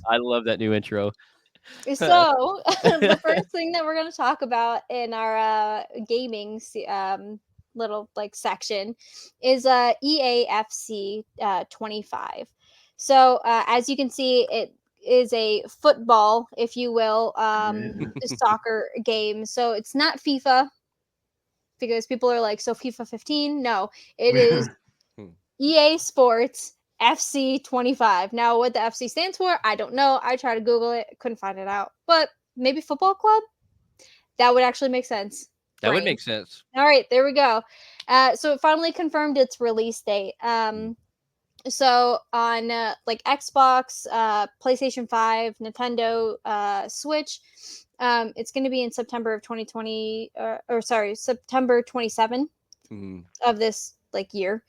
I love that new intro. So the first thing that we're going to talk about in our gaming little like section is EAFC 25. So as you can see, it is a football, if you will, soccer game. So it's not FIFA, because people are like, so FIFA 15? No, it is EA Sports FC 25. Now, what the FC stands for, I don't know. I tried to Google it, couldn't find it out. But maybe football club? That would actually make sense. That would Brain. make sense. All right, there we go. So it finally confirmed its release date. So on like Xbox, PlayStation 5, Nintendo, Switch, it's going to be in September of 2020, or sorry, September 27 of this like year.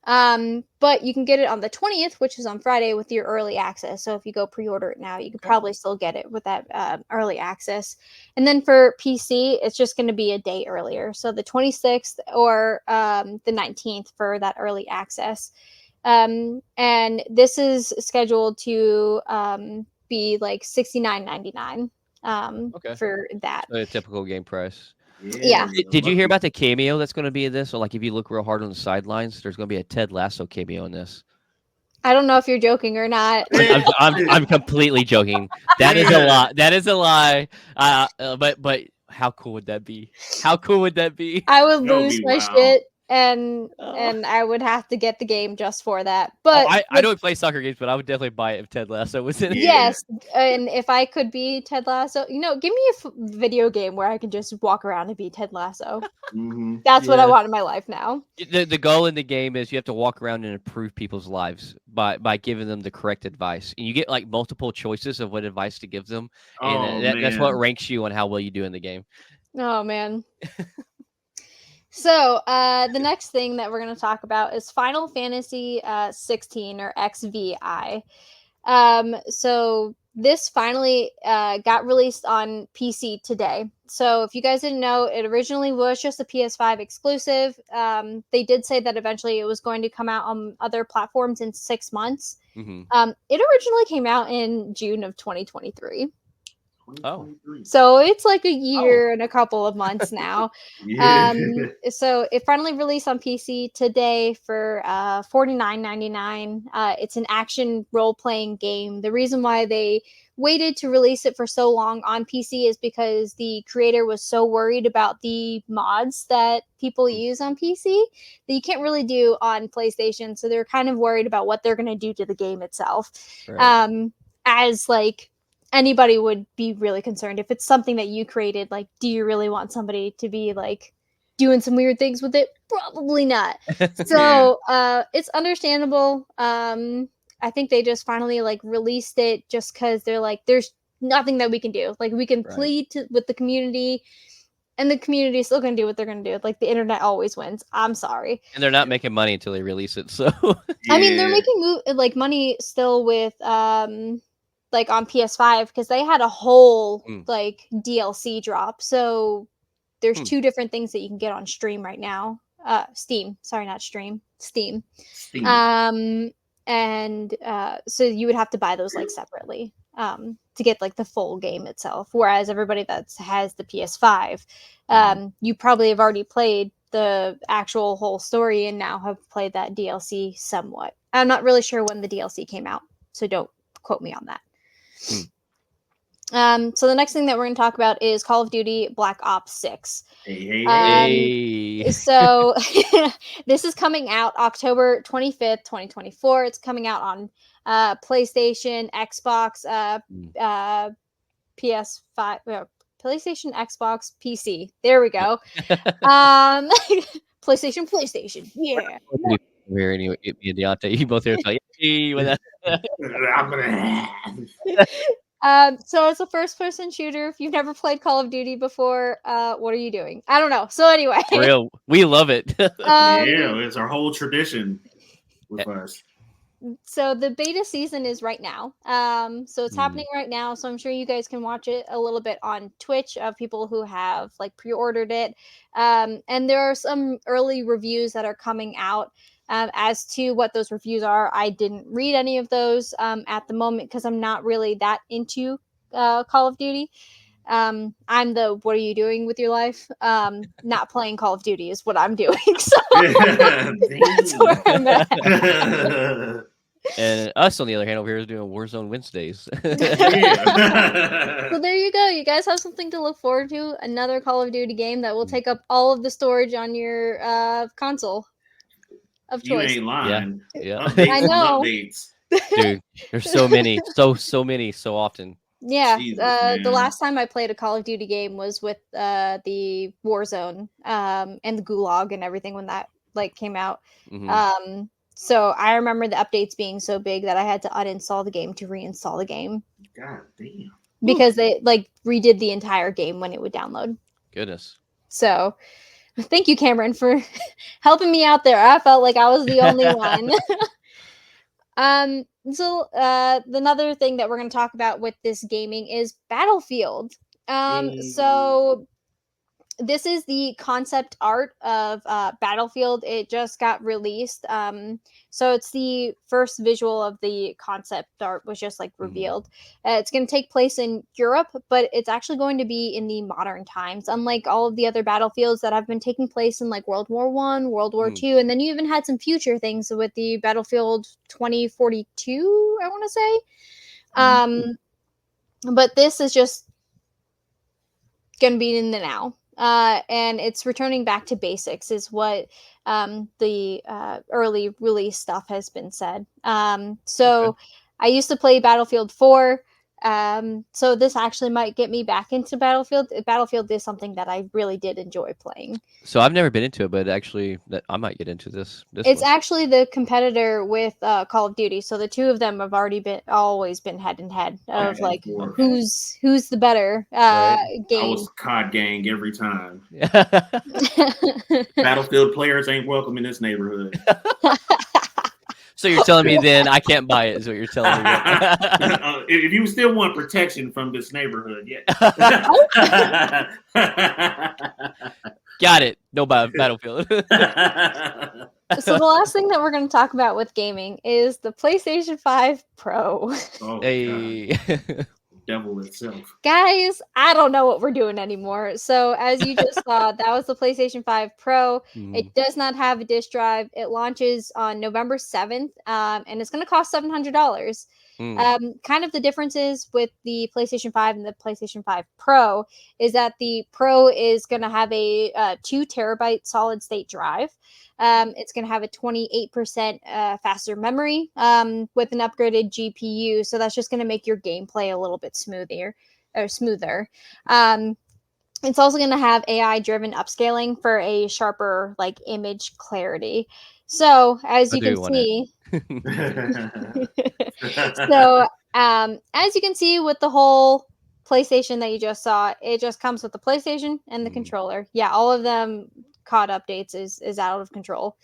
But you can get it on the 20th, which is on Friday, with your early access. So if you go pre-order it now, you could probably still get it with that early access. And then for PC, it's just going to be a day earlier. So the 26th or the 19th for that early access. And this is scheduled to be like $69.99 for that. A typical game price. Yeah. Did you hear about the cameo that's going to be in this? So, like, if you look real hard on the sidelines, there's going to be a Ted Lasso cameo in this. I don't know if you're joking or not. I'm completely joking. That is a lie. That is a lie. But how cool would that be? How cool would that be? I would lose my shit, and I would have to get the game just for that. But I don't play soccer games, but I would definitely buy it if Ted Lasso was in it. Yes, and if I could be Ted Lasso, give me a video game where I can just walk around and be Ted Lasso. That's what I want in my life now. The goal in the game is you have to walk around and improve people's lives by giving them the correct advice, and you get like multiple choices of what advice to give them, and that's what ranks you on how well you do in the game. Oh man. So the next thing that we're going to talk about is Final Fantasy 16 or XVI. So this finally got released on PC today. So if you guys didn't know, it originally was just a PS5 exclusive. They did say that eventually it was going to come out on other platforms in 6 months. It originally came out in June of 2023. Oh, so it's like a year and a couple of months now. So it finally released on PC today for $49.99. It's an action role-playing game. The reason why they waited to release it for so long on PC is because the creator was so worried about the mods that people use on PC that you can't really do on PlayStation. So they're kind of worried about what they're going to do to the game itself. Right. As like anybody would be really concerned if it's something that you created. Like, do you really want somebody to be like doing some weird things with it? Probably not. So it's understandable. I think they just finally like released it just because they're like, there's nothing that we can do. Like, we can plead with the community, and the community is still going to do what they're going to do. Like, the internet always wins. I'm sorry. And they're not making money until they release it. So I mean, they're making money still with like on PS5, because they had a whole like DLC drop. So there's two different things that you can get on stream right now. Steam. Sorry, not stream. Steam. And so you would have to buy those like separately to get like the full game itself. Whereas everybody that has the PS5, you probably have already played the actual whole story and now have played that DLC somewhat. I'm not really sure when the DLC came out, so don't quote me on that. So the next thing that we're going to talk about is Call of Duty Black Ops 6. So this is coming out October 25th, 2024. It's coming out on PlayStation, Xbox, PS5, PlayStation, Xbox, PC. There we go. PlayStation. Yeah. Here anyway, you both here. So it's a first-person shooter. If you've never played Call of Duty before, what are you doing? I don't know. So anyway, for real, we love it. It's our whole tradition with us. So the beta season is right now. So it's happening right now. So I'm sure you guys can watch it a little bit on Twitch of people who have like pre-ordered it. And there are some early reviews that are coming out. As to what those reviews are, I didn't read any of those at the moment because I'm not really that into Call of Duty. I'm the what are you doing with your life? Not playing Call of Duty is what I'm doing. So that's where I'm at. And us, on the other hand, over here is doing Warzone Wednesdays. So there you go. You guys have something to look forward to. Another Call of Duty game that will take up all of the storage on your console of choice. You ain't lying. Yeah. Updates I know. Updates. Dude, there's so many. So many, so often. Yeah. Jesus, The last time I played a Call of Duty game was with the Warzone and the Gulag and everything when that came out. Mm-hmm. So I remember the updates being so big that I had to uninstall the game to reinstall the game. God damn. Because they redid the entire game when it would download. Goodness. So thank you, Cameron, for helping me out there. I felt like I was the only one. So another thing that we're going to talk about with this gaming is Battlefield. So this is the concept art of Battlefield. It just got released. So it's the first visual of the concept art was just revealed. It's going to take place in Europe, but it's actually going to be in the modern times, unlike all of the other Battlefields that have been taking place in World War I, World War II, and then you even had some future things with the Battlefield 2042, I want to say. But this is just going to be in the now. And it's returning back to basics is what the early release stuff has been said. So I used to play Battlefield 4. So this actually might get me back into Battlefield. Battlefield is something that I really did enjoy playing. So I've never been into it, but actually I might get into this it's one. Actually the competitor with Call of Duty. So the two of them have always been head and head of who's the better game. I was COD gang every time. Battlefield players ain't welcome in this neighborhood. So you're telling me then I can't buy it is what you're telling me. If you still want protection from this neighborhood, yeah. Got it. No Battlefield. So the last thing that we're going to talk about with gaming is the PlayStation 5 Pro. Oh, hey. Devil itself. Guys, I don't know what we're doing anymore. So as you just saw, that was the PlayStation 5 Pro. It does not have a disk drive. It launches on November 7th, and it's going to cost $700. Kind of the differences with the PlayStation 5 and the PlayStation 5 Pro is that the Pro is going to have a 2 terabyte solid state drive. It's going to have a 28% faster memory with an upgraded GPU. So that's just going to make your gameplay a little bit smoother. It's also going to have AI-driven upscaling for a sharper image clarity. So as you can see, as you can see with the whole PlayStation that you just saw, it just comes with the PlayStation and the controller. Yeah, all of them. COD updates is out of control.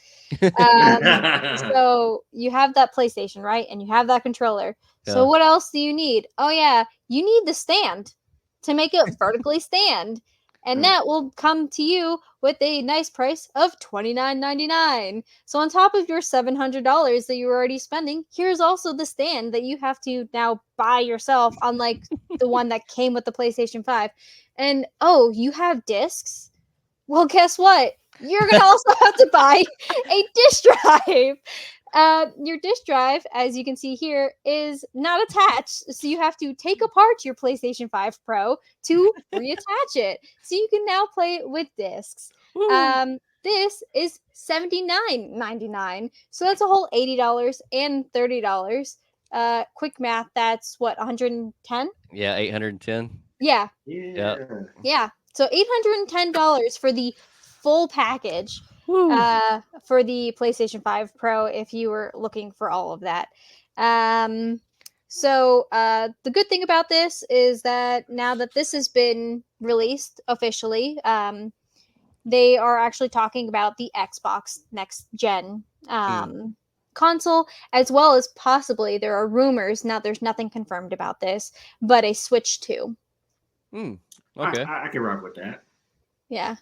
So you have that PlayStation, right? And you have that controller. Yeah. So what else do you need? Oh yeah, you need the stand to make it vertically stand. And that will come to you with a nice price of $29.99. So on top of your $700 that you're already spending, here's also the stand that you have to now buy yourself, unlike the one that came with the PlayStation 5. And oh, you have discs? Well, guess what? You're going to also have to buy a disk drive. Your disk drive, as you can see here, is not attached. So you have to take apart your PlayStation 5 Pro to reattach it. So you can now play it with discs. This is $79.99. So that's a whole $80 and $30. Quick math, that's what, 110? Yeah, 810. Yeah. Yeah. So $810 for the full package for the PlayStation 5 Pro if you were looking for all of that. So the good thing about this is that now that this has been released officially, they are actually talking about the Xbox next gen console, as well as possibly, there are rumors, now there's nothing confirmed about this, but a Switch 2. Okay. I can rock with that. Yeah.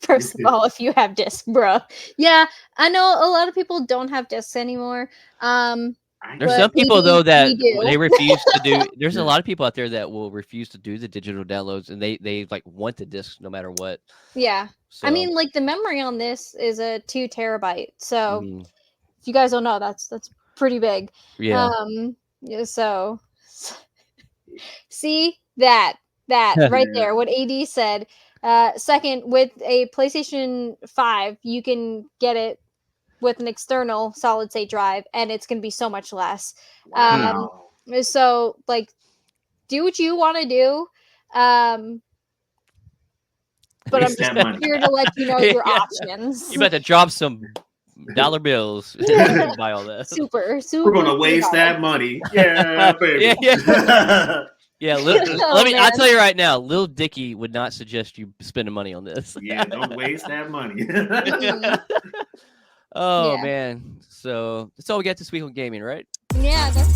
First of all, if you have discs, bro. Yeah, I know a lot of people don't have discs anymore. There's some people though that do. they refuse to do. There's a lot of people out there that will refuse to do the digital downloads, and they like want the discs no matter what. Yeah, So, I mean, like the memory on this is a 2 terabyte. So if you guys don't know, that's pretty big. Yeah. So see that right there. What AD said. Second, with a PlayStation 5, you can get it with an external solid state drive, and it's going to be so much less. Wow. So like, do what you want to do. But I'm just here to let you know your options. You about to drop some dollar bills buy all that. Super. We're gonna waste that money. Yeah, baby. Yeah, I'll tell you right now, Lil Dicky would not suggest you spending money on this. Yeah, don't waste that money. Oh man. So that's all we got this week on gaming, right? Yeah, that's